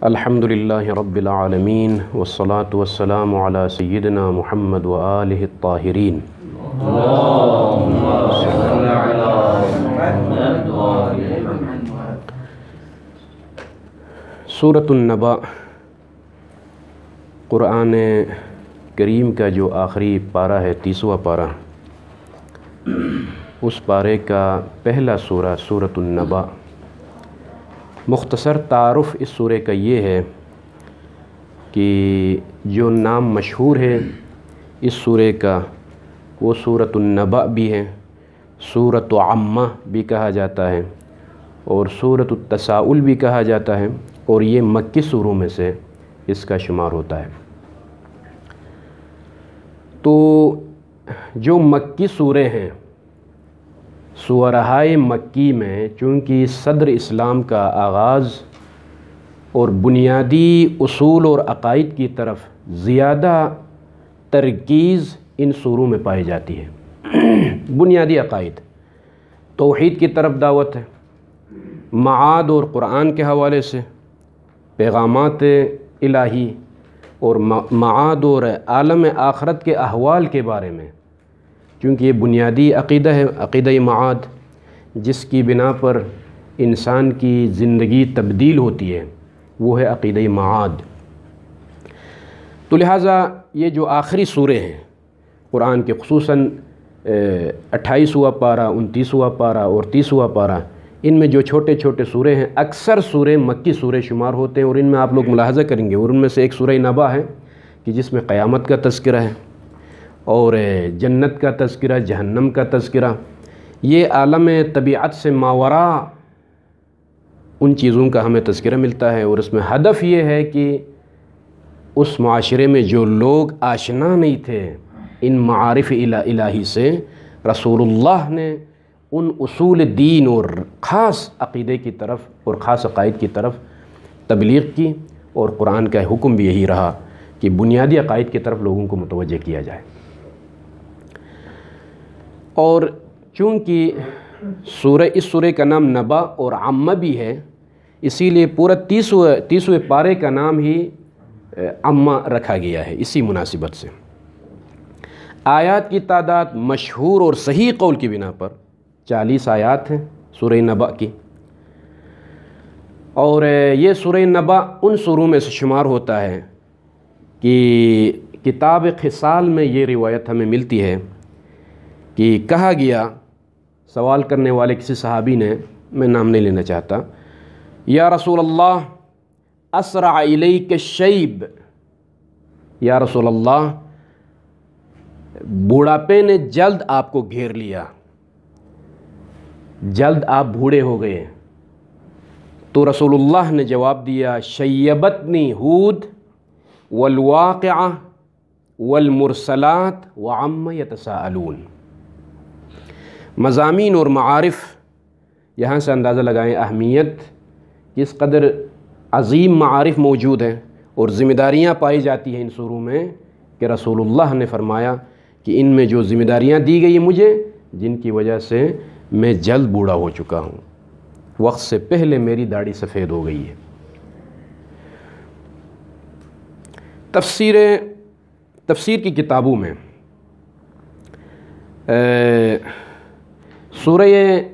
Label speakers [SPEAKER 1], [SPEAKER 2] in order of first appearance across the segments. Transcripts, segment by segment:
[SPEAKER 1] الحمدللہ رب العالمین والصلاة والسلام علی سیدنا محمد وآلہ الطاہرین۔ سورۃ النبأ قرآن کریم کا جو آخری پارہ ہے، 30واں پارہ، اس پارے کا پہلا سورہ سورۃ النبأ۔ مختصر تعارف اس سورے کا یہ ہے کہ جو نام مشہور ہے اس سورے کا وہ سورۃ النبأ بھی ہے، سورۃ عامہ بھی کہا جاتا ہے اور سورۃ التساؤل بھی کہا جاتا ہے، اور یہ مکی سوروں میں سے اس کا شمار ہوتا ہے۔ تو جو مکی سورے ہیں، سورہائے مکی میں چونکہ صدر اسلام کا آغاز اور بنیادی اصول اور عقائد کی طرف زیادہ ترکیز ان سوروں میں پائی جاتی ہے۔ بنیادی عقائد، توحید کی طرف دعوت ہے، معاد اور قرآن کے حوالے سے پیغامات الہی اور معاد اور عالم آخرت کے احوال کے بارے میں، چونکہ یہ بنیادی عقیدہ ہے، عقیدہ معاد، جس کی بنا پر انسان کی زندگی تبدیل ہوتی ہے، وہ ہے عقیدہ معاد۔ تو لہٰذا یہ جو آخری سورے ہیں قرآن کے، خصوصاً 28واں پارہ، 29واں پارہ اور 30واں پارہ، ان میں جو چھوٹے چھوٹے سورے ہیں اکثر سورے مکی سورے شمار ہوتے ہیں، اور ان میں آپ لوگ ملاحظہ کریں گے، اور ان میں سے ایک سورہ نبأ ہے کہ جس میں قیامت کا تذکرہ ہے اور جنت کا تذکرہ، جہنم کا تذکرہ، یہ عالم طبیعت سے ماوراء ان چیزوں کا ہمیں تذکرہ ملتا ہے، اور اس میں ہدف یہ ہے کہ اس معاشرے میں جو لوگ آشنا نہیں تھے ان معارف الہی سے، رسول اللہ نے ان اصول دین اور خاص عقیدے کی طرف اور خاص عقائد کی طرف تبلیغ کی، اور قرآن کا حکم بھی یہی رہا کہ بنیادی عقائد کی طرف لوگوں کو متوجہ کیا جائے۔ اور چونکہ اس سورے کا نام نبأ اور عامہ بھی ہے، اسی لیے پورا 30ویں پارے کا نام ہی عامہ رکھا گیا ہے اسی مناسبت سے۔ آیات کی تعداد مشہور اور صحیح قول کی بنا پر 40 آیات ہیں سورہ نبأ کی، اور یہ سورہ نبأ ان سوروں میں سے شمار ہوتا ہے کہ کتاب خصال میں یہ روایت ہمیں ملتی ہے کہ کہا گیا، سوال کرنے والے کسی صحابی نے، میں نام نہیں لینا چاہتا، یا رسول اللہ اسرع الیک الشیب، یا رسول اللہ بوڑھاپے نے جلد آپ کو گھیر لیا، جلد آپ بوڑھے ہو گئے۔ تو رسول اللہ نے جواب دیا، شیبتنی ہود والواقعہ والمرسلات وعم یتساءلون۔ مضامین اور معارف، یہاں سے اندازہ لگائیں اہمیت، کس قدر عظیم معارف موجود ہیں اور ذمہ داریاں پائی جاتی ہیں ان سوروں میں، کہ رسول اللہ نے فرمایا کہ ان میں جو ذمہ داریاں دی گئی مجھے، جن کی وجہ سے میں جلد بوڑھا ہو چکا ہوں، وقت سے پہلے میری داڑھی سفید ہو گئی ہے۔ تفسیر کی کتابوں میں سورہ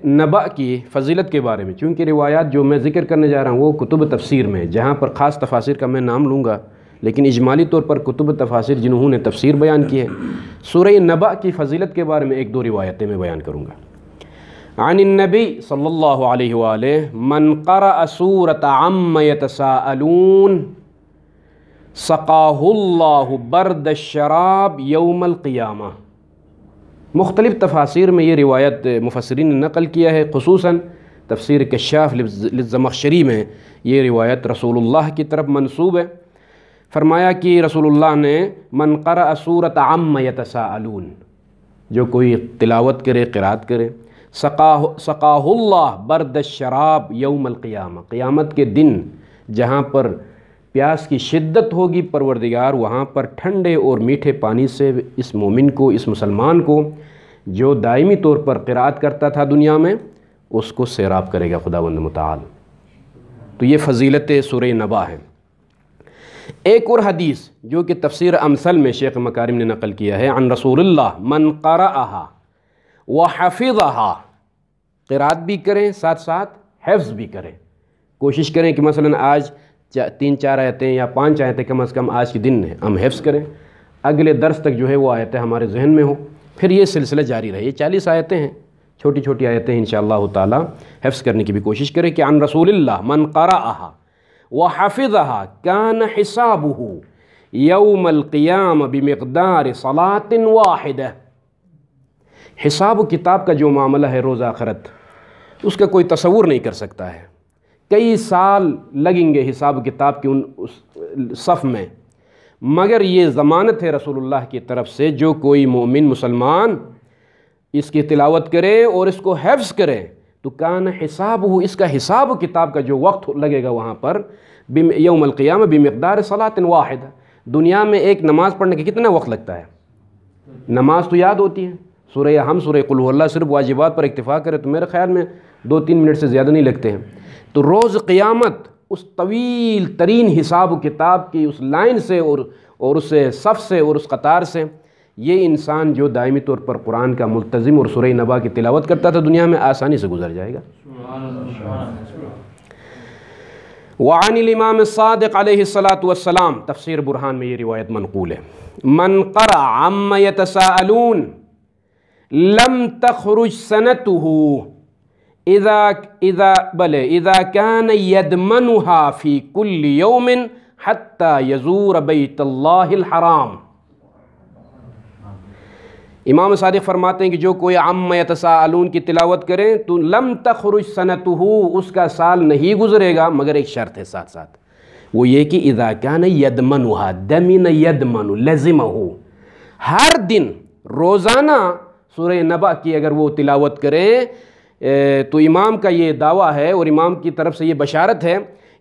[SPEAKER 1] نبأ کی فضیلت کے بارے میں، چونکہ روایات جو میں ذکر کرنے جا رہا ہوں وہ کتب تفسیر میں، جہاں پر خاص تفاسیر کا میں نام لوں گا، لیکن اجمالی طور پر کتب تفاسیر جنہوں نے تفسیر بیان کی ہے، سورہ نبأ کی فضیلت کے بارے میں ایک دو روایتیں میں بیان کروں گا۔ عن النبی صلی اللہ علیہ وآلہ من قرأ سورۃ عم یتساءلون سقاہ اللہ برد الشراب یوم القیامہ۔ مختلف تفاسیر میں یہ روایت مفسرین نے نقل کیا ہے، خصوصاً تفسیر کشاف للزمخشری میں یہ روایت رسول اللہ کی طرف منسوب ہے۔ فرمایا کہ رسول اللہ نے من قرأ سورۃ عم یتساءلون، جو کوئی تلاوت کرے، قرات کرے، سقاہ اللہ برد الشراب یوم القیامہ، قیامت کے دن جہاں پر پیاس کی شدت ہوگی، پروردگار وہاں پر ٹھنڈے اور میٹھے پانی سے اس مومن کو، اس مسلمان کو جو دائمی طور پر قرات کرتا تھا دنیا میں، اس کو سیراب کرے گا خداوند متعال۔ تو یہ فضیلت سورہ نبأ ہے۔ ایک اور حدیث جو کہ تفسیر امثل میں شیخ مکارم نے نقل کیا ہے، عن رسول اللہ من قرأها وحفظها، قرات بھی کریں ساتھ ساتھ حفظ بھی کریں، کوشش کریں کہ مثلا آج 3-4 آیتیں یا 5 آیتیں کم از کم آج کے دن ہم حفظ کریں، اگلے درس تک جو ہے وہ آیتیں ہمارے ذہن میں ہوں، پھر یہ سلسلہ جاری رہے۔ یہ 40 آیتیں ہیں، چھوٹی چھوٹی آیتیں انشاءاللہ تعالی حفظ کرنے کی بھی کوشش کریں کہ عن رسول اللہ من قرأها وحفظها كان حسابه يوم القيامة بمقدار صلاة واحدة۔ حساب و کتاب کا جو معاملہ ہے روز آخرت، اس کا کوئی تصور نہیں کر سکتا ہے، کئی سال لگیں گے حساب و کتاب کے اس صف میں، مگر یہ ضمانت ہے رسول اللہ کی طرف سے جو کوئی مومن مسلمان اس کی تلاوت کرے اور اس کو حفظ کرے تو کان حساب ہو، اس کا حساب و کتاب کا جو وقت لگے گا وہاں پر یوم القیامہ بمقدار صلاۃ واحدہ، دنیا میں ایک نماز پڑھنے کے کتنا وقت لگتا ہے؟ نماز تو یاد ہوتی ہے، سورہ قل هو اللہ صرف واجبات پر اکتفا کرے تو میرے خیال میں 2-3 منٹ سے زیادہ نہیں لگتے ہیں، تو روز قیامت اس طویل ترین حساب و کتاب کی اس لائن سے اور اس صف سے اور اس قطار سے یہ انسان جو دائمی طور پر قرآن کا ملتزم اور سورہ نبا کی تلاوت کرتا تھا دنیا میں آسانی سے گزر جائے گا۔ وعن الامام الصادق علیہ الصلاۃ والسلام، تفسیر برہان میں یہ روایت منقول ہے، من قرأ عما يتساءلون لم تخرج سنته اذا كان يدمنها في كل يوم حتى يزور بيت الله الحرام۔ امام صادق فرماتے ہیں کہ جو کوئی عما یتساءلون کی تلاوت کرے تو لم تخرج سنتہ، اس کا سال نہیں گزرے گا، مگر ایک شرط ہے ساتھ ساتھ، وہ یہ کہ اذا کان یدمنھا، دمن یدمن لزمہ، ہر دن روزانہ سورہ نبا کی اگر وہ تلاوت کرے تو امام کا یہ دعویٰ ہے اور امام کی طرف سے یہ بشارت ہے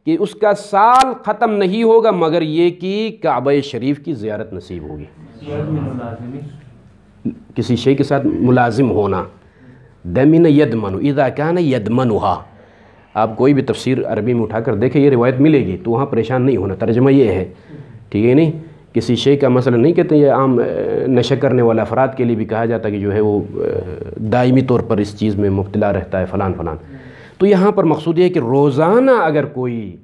[SPEAKER 1] کہ اس کا سال ختم نہیں ہوگا مگر یہ کہ کعبہ شریف کی زیارت نصیب ہوگی۔ کسی شے کے ساتھ ملازم ہونا، دمن یدمن اذا کان یدمنھا، آپ کوئی بھی تفسیر عربی میں اٹھا کر دیکھیں یہ روایت ملے گی تو وہاں پریشان نہیں ہونا، ترجمہ یہ ہے، ٹھیک ہے نہیں؟ کسی شے کا مسئلہ نہیں کہتے، یہ عام نشہ کرنے والے افراد کے لیے بھی کہا جاتا ہے کہ جو ہے وہ دائمی طور پر اس چیز میں مبتلا رہتا ہے فلان فلان، تو یہاں پر مقصود یہ ہے کہ روزانہ اگر کوئی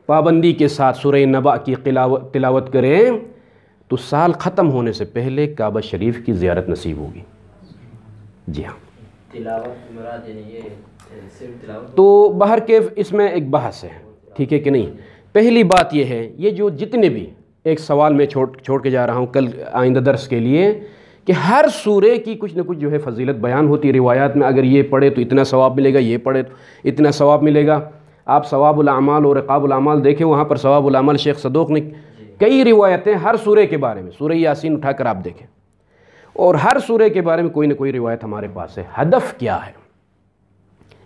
[SPEAKER 1] پابندی کے ساتھ سورہ نبا کی تلاوت کرے تو سال ختم ہونے سے پہلے کعبہ شریف کی زیارت نصیب ہوگی۔ جی ہاں،
[SPEAKER 2] تلاوت مراد یہ صرف تلاوت،
[SPEAKER 1] تو بہرکیف اس میں ایک بحث ہے، ٹھیک ہے کہ نہیں؟ پہلی بات یہ ہے، یہ جو جتنے بھی ایک سوال میں چھوڑ کے جا رہا ہوں کل آئندہ درس کے لیے، کہ ہر سورے کی کچھ نہ کچھ جو ہے فضیلت بیان ہوتی ہے روایات میں، اگر یہ پڑھے تو اتنا ثواب ملے گا، یہ پڑھے تو اتنا ثواب ملے گا۔ آپ ثواب الاعمال اور عقاب الاعمال دیکھیں، وہاں پر ثواب الاعمال شیخ صدوق نے کئی روایتیں ہر سورے کے بارے میں، سورہ یاسین اٹھا کر آپ دیکھیں، اور ہر سورے کے بارے میں کوئی نہ کوئی روایت ہمارے پاس ہے۔ ہدف کیا ہے؟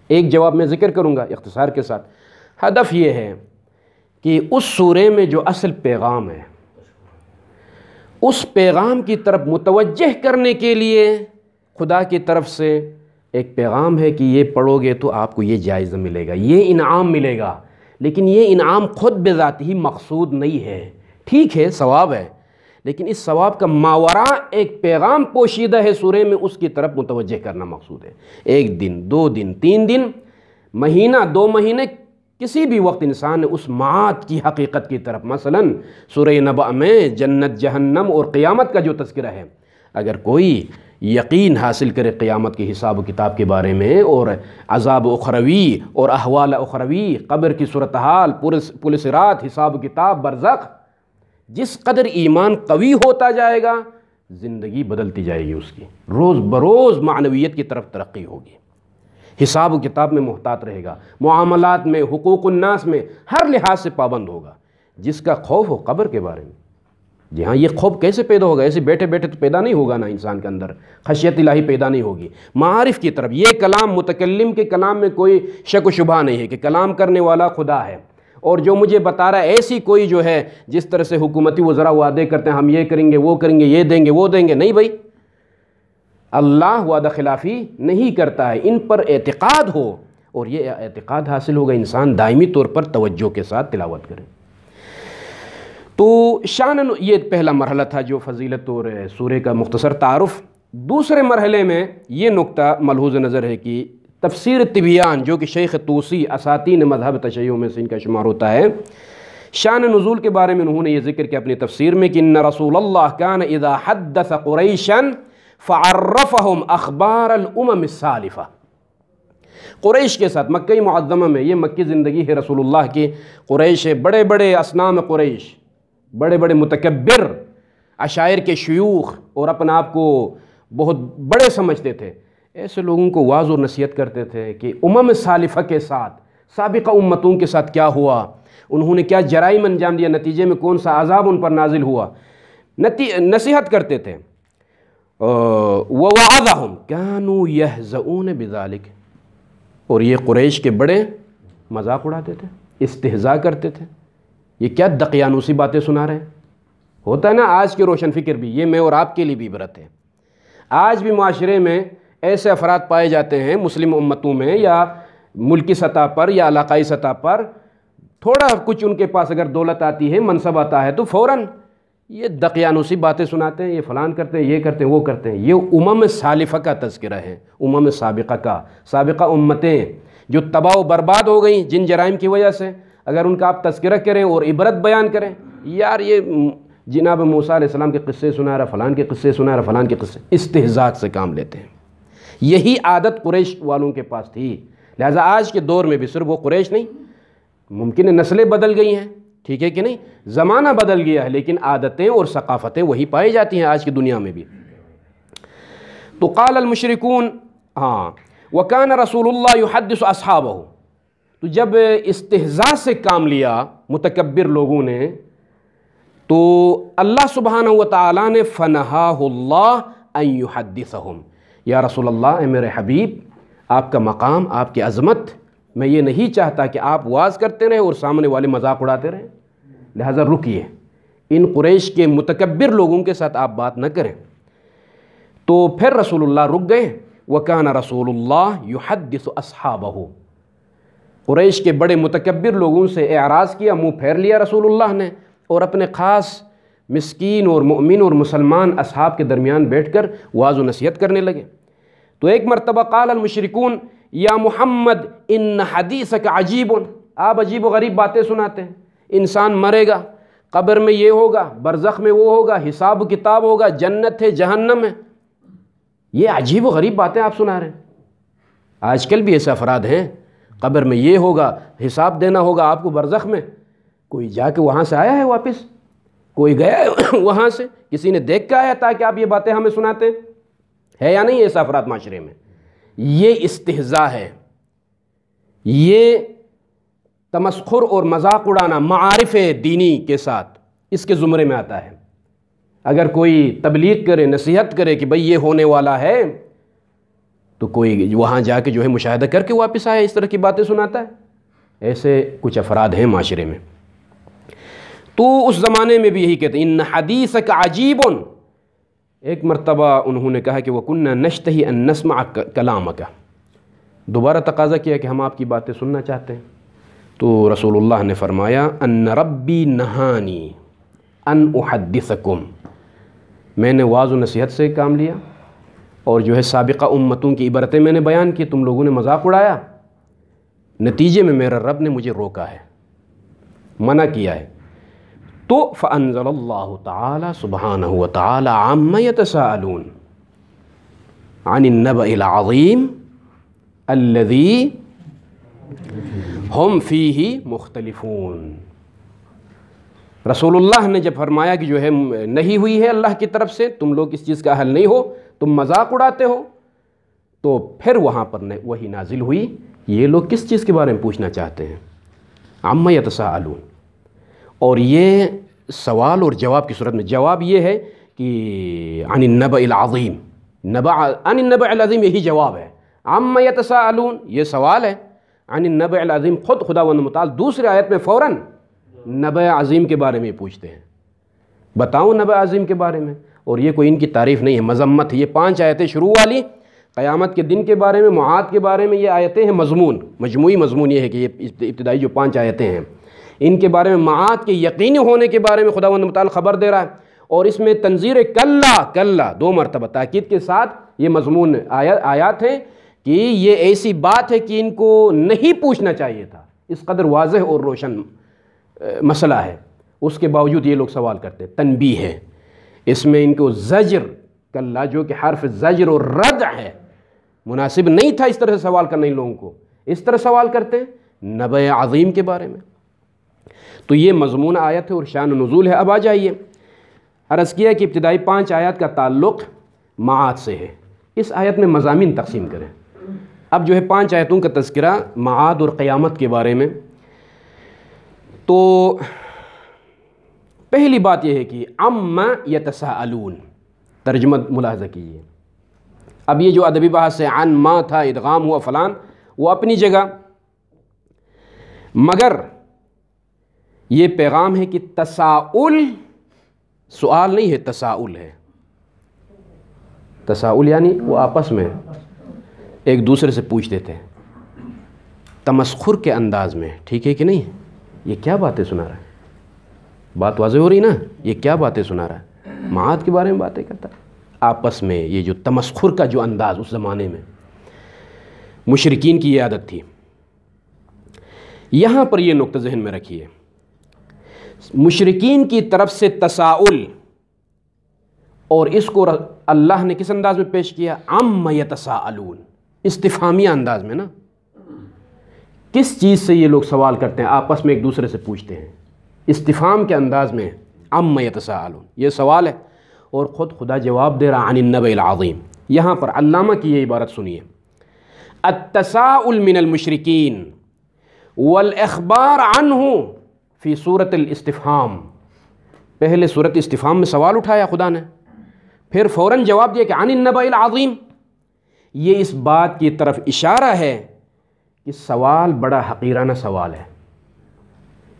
[SPEAKER 1] ایک جواب میں ذکر کروں گا اختصار کے ساتھ۔ ہدف یہ ہے کہ اس سورے میں جو اصل پیغام ہے اس پیغام کی طرف متوجہ کرنے کے لیے خدا کی طرف سے ایک پیغام ہے کہ یہ پڑھو گے تو آپ کو یہ جائزہ ملے گا، یہ انعام ملے گا، لیکن یہ انعام خود بذات ہی مقصود نہیں ہے، ٹھیک ہے ثواب ہے، لیکن اس ثواب کا ماوراء ایک پیغام پوشیدہ ہے سورے میں، اس کی طرف متوجہ کرنا مقصود ہے۔ 1 دن 2 دن 3 دن، مہینہ 2 مہینے، کسی بھی وقت انسان اس معاد کی حقیقت کی طرف، مثلا سورہ نبأ میں جنت جہنم اور قیامت کا جو تذکرہ ہے، اگر کوئی یقین حاصل کرے قیامت کے حساب و کتاب کے بارے میں اور عذاب اخروی اور احوال اخروی، قبر کی صورتحال، پل صراط، حساب و کتاب، برزخ، جس قدر ایمان قوی ہوتا جائے گا زندگی بدلتی جائے گی، اس کی روز بروز معنویت کی طرف ترقی ہوگی، حساب و کتاب میں محتاط رہے گا، معاملات میں، حقوق الناس میں، ہر لحاظ سے پابند ہوگا۔ جس کا خوف ہو قبر کے بارے میں، جی ہاں، یہ خوف کیسے پیدا ہوگا؟ ایسے بیٹھے بیٹھے تو پیدا نہیں ہوگا نا، انسان کے اندر خشیت الہی پیدا نہیں ہوگی۔ معارف کی طرف، یہ کلام متکلم کے کلام میں کوئی شک و شبہ نہیں ہے کہ کلام کرنے والا خدا ہے، اور جو مجھے بتا رہا ہے ایسی کوئی جو ہے جس طرح سے حکومتی وزراء وعدے کرتے ہیں ہم یہ کریں گے وہ کریں گے، یہ دیں گے وہ دیں گے، نہیں بھائی، اللہ وعدہ خلافی نہیں کرتا ہے، ان پر اعتقاد ہو، اور یہ اعتقاد حاصل ہوگا انسان دائمی طور پر توجہ کے ساتھ تلاوت کرے۔ تو یہ پہلا مرحلہ تھا جو فضیلت اور سورہ کا مختصر تعارف۔ دوسرے مرحلے میں یہ نقطہ ملحوظ نظر ہے کہ تفسیر طبیان جو کہ شیخ طوسی اساتین مذہب تشیع میں سے ان کا شمار ہوتا ہے، شان نزول کے بارے میں انہوں نے یہ ذکر کیا اپنی تفسیر میں کہ ان رسول اللہ کان اذا حدث قریشا فعرفہم اخبار الامم السالفہ۔ قریش کے ساتھ مکہ معظمہ میں، یہ مکی زندگی ہے رسول اللہ کی، قریش بڑے بڑے اصنام قریش، بڑے بڑے متکبر عشائر کے شیوخ اور اپنا آپ کو بہت بڑے سمجھتے تھے، ایسے لوگوں کو واعظ اور نصیحت کرتے تھے کہ امم سالفہ کے ساتھ، سابقہ امتوں کے ساتھ کیا ہوا، انہوں نے کیا جرائم انجام دیا، نتیجے میں کون سا عذاب ان پر نازل ہوا، نصیحت کرتے تھے۔ وَوَعَظَهُمْ كَانُوا يَهْزَؤُونَ بِذَلِكَ، اور یہ قریش کے بڑے مذاق اڑاتے تھے، استہزاء کرتے تھے، یہ کیا دقیانوسی باتیں سنا رہے ہیں۔ ہوتا ہے نا آج کے روشن فکر بھی، یہ میں اور آپ کے لیے بھی عبرت ہے۔ آج بھی معاشرے میں ایسے افراد پائے جاتے ہیں مسلم امتوں میں یا ملکی سطح پر یا علاقائی سطح پر، تھوڑا کچھ ان کے پاس اگر دولت آتی ہے، منصب آتا ہے تو فوراً یہ دقیانوسی باتیں سناتے ہیں، یہ فلان کرتے ہیں، یہ کرتے ہیں، وہ کرتے ہیں۔ یہ امم سالفہ کا تذکرہ ہے، امم سابقہ کا، سابقہ امتیں جو تباہ و برباد ہو گئیں جن جرائم کی وجہ سے، اگر ان کا آپ تذکرہ کریں اور عبرت بیان کریں، یار یہ جناب موسیٰ علیہ السلام کے قصے سنا رہا، فلان کے قصے سنا رہا، فلان کے قصے، استہزاء سے کام لیتے ہیں۔ یہی عادت قریش والوں کے پاس تھی، لہٰذا آج کے دور میں بھی صرف وہ قریش نہیں، ممکن ہے نسلیں بدل گئی ہیں، ٹھیک ہے کہ نہیں، زمانہ بدل گیا ہے، لیکن عادتیں اور ثقافتیں وہی پائی جاتی ہیں آج کی دنیا میں بھی۔ تو قال المشرکون، وکان رسول اللہ یحدث اصحابہ، تو جب استہزاء سے کام لیا متکبر لوگوں نے تو اللہ سبحانہ وتعالی نے فنہاہ اللہ ان یحدثہم، یا رسول اللہ، اے میرے حبیب، آپ کا مقام، آپ کی عظمت، میں یہ نہیں چاہتا کہ آپ واز کرتے رہیں اور سامنے والے مذاق اڑاتے رہیں، لہٰذا رکیے، ان قریش کے متکبر لوگوں کے ساتھ آپ بات نہ کریں۔ تو پھر رسول اللہ رک گئے۔ وَكَانَ رسول اللہ يُحَدِّثُ أَصْحَابَهُ، قریش کے بڑے متکبر لوگوں سے اعراض کیا، منہ پھیر لیا رسول اللہ نے، اور اپنے خاص مسکین اور مؤمن اور مسلمان اصحاب کے درمیان بیٹھ کر واعظ و نصیحت کرنے لگے۔ تو ایک مرتبہ قال المشرکون یا محمد ان حدیثک عجیب، آپ عجیب و غریب باتیں سناتے ہیں، انسان مرے گا، قبر میں یہ ہوگا، برزخ میں وہ ہوگا، حساب و کتاب ہوگا، جنت ہے، جہنم ہے، یہ عجیب و غریب باتیں آپ سنا رہے ہیں۔ آج کل بھی ایسے افراد ہیں، قبر میں یہ ہوگا، حساب دینا ہوگا آپ کو برزخ میں، کوئی جا کے وہاں سے آیا ہے واپس، کوئی گیا ہے وہاں سے، کسی نے دیکھ کے آیا تاکہ آپ یہ باتیں ہمیں سناتے ہیں یا نہیں؟ ایسا افراد معاشرے میں، یہ استہزاء ہے، یہ تمسخر اور مذاق اڑانا معارف دینی کے ساتھ اس کے زمرے میں آتا ہے۔ اگر کوئی تبلیغ کرے، نصیحت کرے کہ بھئی یہ ہونے والا ہے، تو کوئی وہاں جا کے جو ہے مشاہدہ کر کے واپس آیا، اس طرح کی باتیں سناتا ہے۔ ایسے کچھ افراد ہیں معاشرے میں۔ تو اس زمانے میں بھی یہی کہتے ہیں، ان حدیثک عجیب، ایک مرتبہ انہوں نے کہا کہ وَكُنَّا نَشْتَهِي أَن نَسْمَعَ كَلَامَكَ، دوبارہ تقاضا کیا کہ ہم آپ کی باتیں سننا چاہتے ہیں۔ تو رسول اللہ نے فرمایا ان ربی نہانی ان احدثکم، میں نے واعظ و نصیحت سے کام لیا اور جو ہے سابقہ امتوں کی عبرتیں میں نے بیان کی، تم لوگوں نے مذاق اڑایا، نتیجے میں میرا رب نے مجھے روکا ہے، منع کیا ہے۔ تو فانزل اللہ تعالی سبحانہ وتعالی عما یتساءلون عن النبأ العظیم الذی ہم فیہ مختلفون، رسول اللہ نے جب فرمایا کہ جو ہے نہیں ہوئی ہے اللہ کی طرف سے، تم لوگ اس چیز کا اہل نہیں ہو، تم مذاق اڑاتے ہو، تو پھر وہاں پر وہی نازل ہوئی، یہ لوگ کس چیز کے بارے میں پوچھنا چاہتے ہیں، عما یتساءلون، اور یہ سوال اور جواب کی صورت میں، جواب یہ ہے کہ عن النبأ العظیم، عن النبأ العظیم یہی جواب ہے، عما یتساءلون یہ سوال ہے، عن النبأ العظیم خود خداوند متعال دوسری آیت میں فوراً نبأ عظیم کے بارے میں پوچھتے ہیں، بتاؤں نبأ عظیم کے بارے میں، اور یہ کوئی ان کی تعریف نہیں ہے، مذمت ہے۔ یہ 5 آیتیں شروع والی قیامت کے دن کے بارے میں، معاد کے بارے میں یہ آیتیں ہیں، مضمون، مجموعی مضمون یہ ہے کہ یہ ابتدائی جو 5 آیتیں ہیں ان کے بارے میں معاد کے یقینی ہونے کے بارے میں خداوند متعال خبر دے رہا ہے، اور اس میں تنذیر کلا 2 مرتبہ تاکید کے ساتھ یہ مضمون آیات ہیں کہ یہ ایسی بات ہے کہ ان کو نہیں پوچھنا چاہیے تھا، اس قدر واضح اور روشن مسئلہ ہے، اس کے باوجود یہ لوگ سوال کرتے ہیں۔ تنبیہ ہے اس میں، ان کو زجر کلا جو کہ حرف زجر اور ردع ہے، مناسب نہیں تھا اس طرح سے سوال کرنا ان لوگوں کو، اس طرح سوال کرتے ہیں نبأ عظیم کے بارے میں۔ تو یہ مضمون آیت ہے اور شان نزول ہے۔ اب آ جائیے، عرض کیا کہ ابتدائی 5 آیات کا تعلق معاد سے ہے، اس آیت میں مضامین تقسیم کریں۔ اب جو ہے 5 آیتوں کا تذکرہ معاد اور قیامت کے بارے میں۔ تو پہلی بات یہ ہے کہ عما یتساءلون، ترجمہ ملاحظہ کیجیے۔ اب یہ جو ادبی بحث ہے، عن ما تھا، ادغام ہوا فلان، وہ اپنی جگہ، مگر یہ پیغام ہے کہ تساؤل سوال نہیں ہے، تساؤل ہے۔ تساؤل یعنی وہ آپس میں ایک دوسرے سے پوچھتے تھے تمسخر کے انداز میں، ٹھیک ہے کہ نہیں؟ یہ کیا باتیں سنا رہا ہے؟ بات واضح ہو رہی نا، یہ کیا باتیں سنا رہا ہے؟ معاد کے بارے میں باتیں کرتا ہے آپس میں، یہ جو تمسخر کا جو انداز اس زمانے میں مشرکین کی یہ عادت تھی۔ یہاں پر یہ نقطہ ذہن میں رکھیے، مشرکین کی طرف سے تساؤل، اور اس کو اللہ نے کس انداز میں پیش کیا؟ عما یتساءلون، استفہامیہ انداز میں نا، کس چیز سے یہ لوگ سوال کرتے ہیں، آپس میں ایک دوسرے سے پوچھتے ہیں، استفہام کے انداز میں، عما یتساءلون، یہ سوال ہے، اور خود خدا جواب دے رہا عن النبأ العظیم۔ یہاں پر علامہ کی یہ عبارت سنیے، التساؤل من المشرکین والاخبار عنہ فی صورت الاستفہام۔ پہلے صورت استفہام میں سوال اٹھایا خدا نے، پھر فوراً جواب دیا کہ عن النبأ العظیم۔ یہ اس بات کی طرف اشارہ ہے کہ سوال بڑا حقیرانہ سوال ہے،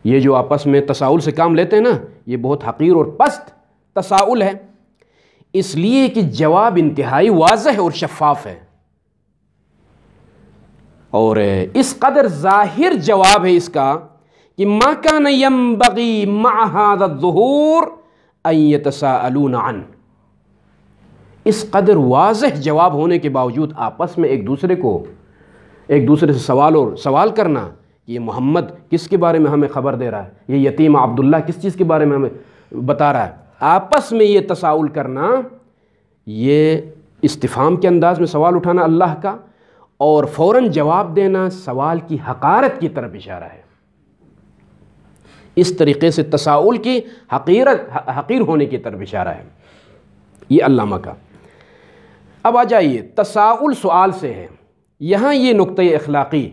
[SPEAKER 1] یہ جو آپس میں تساؤل سے کام لیتے ہیں نا، یہ بہت حقیر اور پست تساؤل ہے، اس لیے کہ جواب انتہائی واضح اور شفاف ہے، اور اس قدر ظاہر جواب ہے اس کا کہ ما کان ینبغی مع ھذا الظہور ان یتساءلون عنہ۔ اس قدر واضح جواب ہونے کے باوجود آپس میں ایک دوسرے سے سوال کرنا، یہ محمد کس کے بارے میں ہمیں خبر دے رہا ہے، یہ یتیم عبداللہ کس چیز کے بارے میں ہمیں بتا رہا ہے، آپس میں یہ تساؤل کرنا، یہ استفہام کے انداز میں سوال اٹھانا اللہ کا، اور فوراً جواب دینا سوال کی حقارت کی طرف اشارہ ہے۔ اس طریقے سے تساؤل کی حقیر ہونے کی طرف اشارہ ہے، یہ علامہ کا۔ اب آ جائیے، تساؤل سوال سے ہے، یہاں یہ نقطہ اخلاقی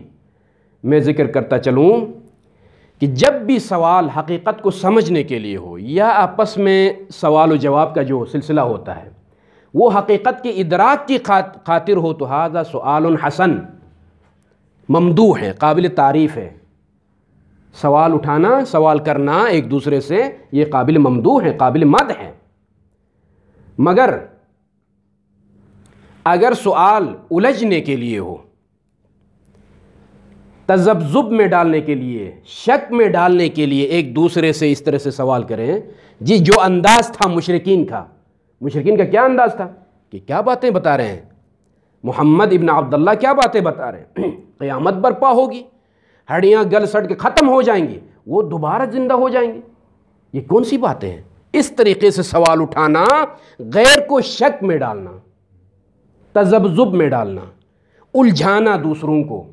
[SPEAKER 1] میں ذکر کرتا چلوں کہ جب بھی سوال حقیقت کو سمجھنے کے لیے ہو، یا آپس میں سوال و جواب کا جو سلسلہ ہوتا ہے وہ حقیقت کے ادراک کی خاطر ہو، تو ھذا سؤال حسن، ممدوح ہے، قابل تعریف ہے۔ سوال اٹھانا، سوال کرنا ایک دوسرے سے، یہ قابل ممدوح ہے، قابل مدح ہے۔ مگر اگر سوال الجھنے کے لیے ہو، تذبذب میں ڈالنے کے لیے، شک میں ڈالنے کے لیے، ایک دوسرے سے اس طرح سے سوال کریں، جی جو انداز تھا مشرکین کا کیا انداز تھا کہ کیا باتیں بتا رہے ہیں محمد ابن عبداللہ، کیا باتیں بتا رہے ہیں، قیامت برپا ہوگی، ہڈیاں گل سڑ کے ختم ہو جائیں گی، وہ دوبارہ زندہ ہو جائیں گے، یہ کون سی باتیں ہیں؟ اس طریقے سے سوال اٹھانا، غیر کو شک میں ڈالنا، تذبذب میں ڈالنا، الجھانا دوسروں کو،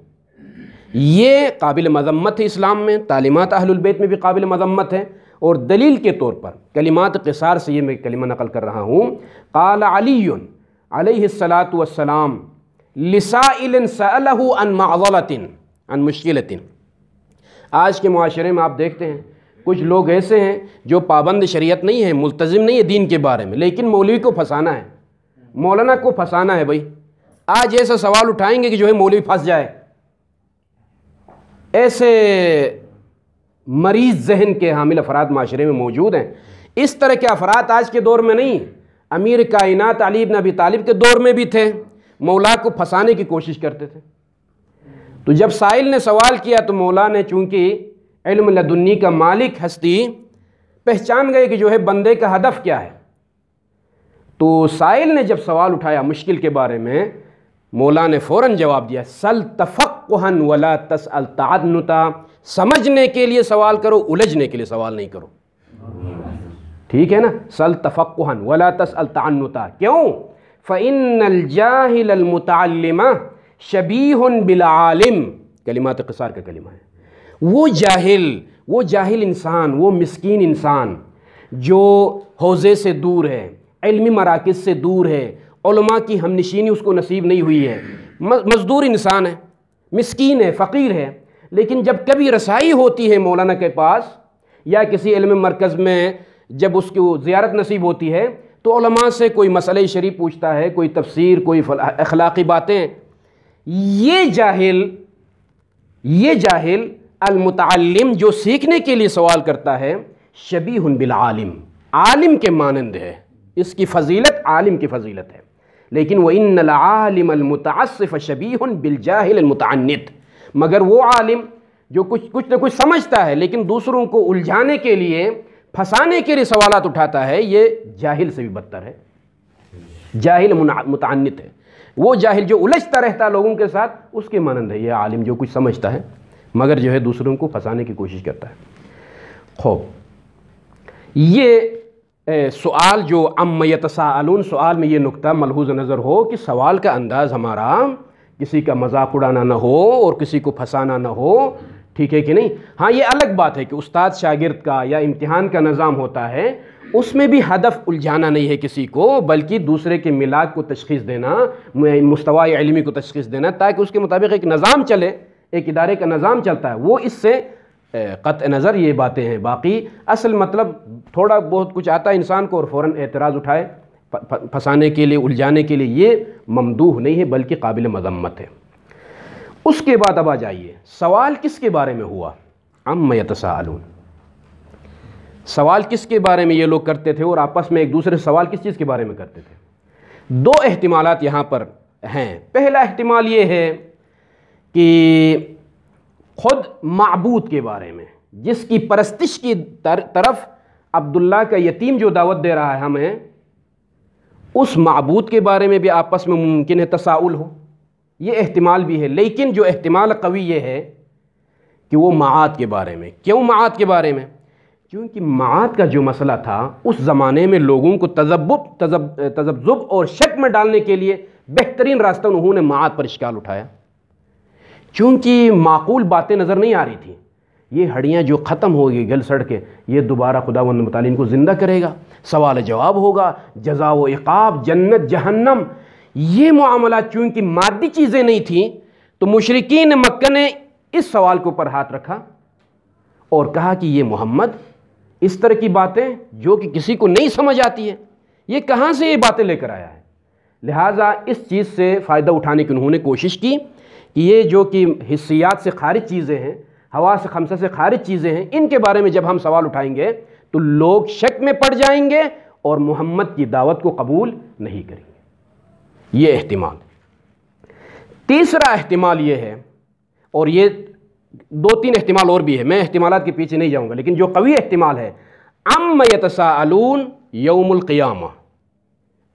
[SPEAKER 1] یہ قابل مذمت ہے اسلام میں، تعلیمات اہل البیت میں بھی قابل مذمت ہے۔ اور دلیل کے طور پر کلمات قصار سے یہ میں کلمہ نقل کر رہا ہوں، قال علی علیہ الصلاۃ والسلام لسائل سألہ عن معضلۃ عن مشکلۃ۔ آج کے معاشرے میں آپ دیکھتے ہیں کچھ لوگ ایسے ہیں جو پابند شریعت نہیں ہے، ملتزم نہیں ہے دین کے بارے میں، لیکن مولوی کو پھنسانا ہے، مولانا کو پھنسانا ہے۔ بھائی آج ایسا سوال اٹھائیں گے کہ جو ہے مولوی پھنس جائے۔ ایسے مریض ذہن کے حامل افراد معاشرے میں موجود ہیں۔ اس طرح کے افراد آج کے دور میں نہیں، امیر کائنات علی بن ابی طالب کے دور میں بھی تھے، مولا کو پھنسانے کی کوشش کرتے تھے۔ تو جب سائل نے سوال کیا تو مولا نے چونکہ علم لدنی کا مالک ہستی پہچان گئے کہ جو ہے بندے کا ہدف کیا ہے۔ تو سائل نے جب سوال اٹھایا مشکل کے بارے میں، مولا نے فوراً جواب دیا، سل تفقہا ولا تسأل تعنتا، سمجھنے کے لیے سوال کرو، الجھنے کے لیے سوال نہیں کرو۔ ٹھیک ہے نا، سل تفقہا ولا تسأل تعنتا، کیوں؟ فإن الجاہل المتعلم شبیہ بالعالم، کلمات قصار کا کلمہ ہے۔ وہ جاہل انسان، وہ مسکین انسان جو حوزے سے دور ہے، علمی مراکز سے دور ہے، علماء کی ہم نشینی اس کو نصیب نہیں ہوئی ہے، مزدور انسان ہے، مسکین ہے، فقیر ہے، لیکن جب کبھی رسائی ہوتی ہے مولانا کے پاس یا کسی علم مرکز میں جب اس کو زیارت نصیب ہوتی ہے تو علماء سے کوئی مسئلہ شریف پوچھتا ہے، کوئی تفسیر، کوئی اخلاقی باتیں، یہ جاہل المتعلم جو سیکھنے کے لیے سوال کرتا ہے، شبیہ بالعالم، عالم کے مانند ہے، اس کی فضیلت عالم کی فضیلت ہے۔ لیکن وَإِنَّ الْعَالِمَ الْمُتَعَصِّفَ شَبِيهٌ بِالْجَاهِلِ الْمُتَعَنِّتِ، مگر وہ عالم جو کچھ نہ کچھ سمجھتا ہے لیکن دوسروں کو الجھانے کے لیے، پھنسانے کے لیے سوالات اٹھاتا ہے، یہ جاہل سے بھی بدتر ہے، جاہل متعنت ہے۔ وہ جاہل جو الجھتا رہتا ہے لوگوں کے ساتھ، اس کے مانند ہے یہ عالم جو کچھ سمجھتا ہے مگر جو ہے دوسروں کو پھنسانے کی کوشش کرتا ہے۔ خوب، یہ سوال جو عَمَّ يَتَسَاءَلُونَ، سوال میں یہ نقطہ ملحوظ نظر ہو کہ سوال کا انداز ہمارا کسی کا مذاق اڑانا نہ ہو اور کسی کو پھنسانا نہ ہو، ٹھیک ہے کہ نہیں؟ ہاں یہ الگ بات ہے کہ استاد شاگرد کا یا امتحان کا نظام ہوتا ہے، اس میں بھی ہدف الجھانا نہیں ہے کسی کو، بلکہ دوسرے کے ملاک کو تشخیص دینا، مستوی علمی کو تشخیص دینا، تاکہ اس کے مطابق ایک نظام چلے، ایک ادارے کا نظام چلتا ہے، وہ اس سے قطع نظر یہ باتیں ہیں۔ باقی اصل مطلب تھوڑا بہت کچھ آتا ہے انسان کو اور فوراً اعتراض اٹھائے پھنسانے کے لیے، الجھانے کے لیے، یہ ممدوح نہیں ہے بلکہ قابل مذمت ہے۔ اس کے بعد اب آ جائیے، سوال کس کے بارے میں ہوا؟ عَمَّ يَتَسَاءَلُونَ، سوال کس کے بارے میں یہ لوگ کرتے تھے اور آپس میں ایک دوسرے سے سوال کس چیز کے بارے میں کرتے تھے؟ دو احتمالات یہاں پر ہیں۔ پہلا احتمال یہ ہے کہ خود معبود کے بارے میں، جس کی پرستش کی طرف عبداللہ کا یتیم جو دعوت دے رہا ہے ہمیں، اس معبود کے بارے میں بھی آپس میں ممکن ہے تساؤل ہو، یہ احتمال بھی ہے۔ لیکن جو احتمال قوی یہ ہے کہ وہ معاد کے بارے میں۔ کیوں معاد کے بارے میں؟ کیونکہ معاد کا جو مسئلہ تھا اس زمانے میں لوگوں کو تذبذب اور شک میں ڈالنے کے لیے بہترین راستہ انہوں نے معاد پر اشکال اٹھایا، چونکہ معقول باتیں نظر نہیں آ رہی تھیں۔ یہ ہڈیاں جو ختم ہوگی گل سڑ کے، یہ دوبارہ خداوند متعال ان کو زندہ کرے گا، سوال جواب ہوگا، جزا و عقاب، جنت جہنم، یہ معاملات چونکہ مادی چیزیں نہیں تھیں تو مشرکین مکہ نے اس سوال کے اوپر ہاتھ رکھا اور کہا کہ یہ محمد اس طرح کی باتیں جو کہ کسی کو نہیں سمجھ آتی ہیں، یہ کہاں سے یہ باتیں لے کر آیا ہے؟ لہٰذا اس چیز سے فائدہ اٹھانے کی انہوں نے کوشش کی کہ یہ جو کہ حسیات سے خارج چیزیں ہیں، حواس خمسہ سے خارج چیزیں ہیں، ان کے بارے میں جب ہم سوال اٹھائیں گے تو لوگ شک میں پڑ جائیں گے اور محمد کی دعوت کو قبول نہیں کریں گے۔ یہ احتمال۔ تیسرا احتمال یہ ہے، اور یہ دو تین احتمال اور بھی ہے، میں احتمالات کے پیچھے نہیں جاؤں گا، لیکن جو قوی احتمال ہے، عَمَّ يَتَسَاءَلُونَ یوم القیامہ،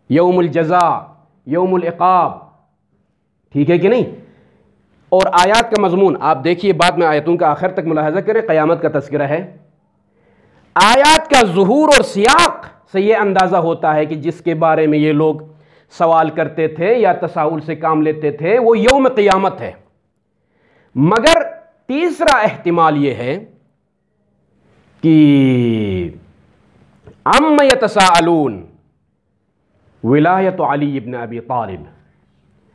[SPEAKER 1] یوم الجزاء، یوم العقاب، ٹھیک ہے کہ نہیں؟ اور آیات کا مضمون آپ دیکھیے، بعد میں آیتوں کا آخر تک ملاحظہ کریں، قیامت کا تذکرہ ہے۔ آیات کا ظہور اور سیاق سے یہ اندازہ ہوتا ہے کہ جس کے بارے میں یہ لوگ سوال کرتے تھے یا تساؤل سے کام لیتے تھے وہ یوم قیامت ہے۔ مگر تیسرا احتمال یہ ہے کہ عَمَّ يَتَسَاءَلُونَ ولایت علی ابن ابی طالب،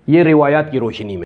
[SPEAKER 1] یہ روایات کی روشنی میں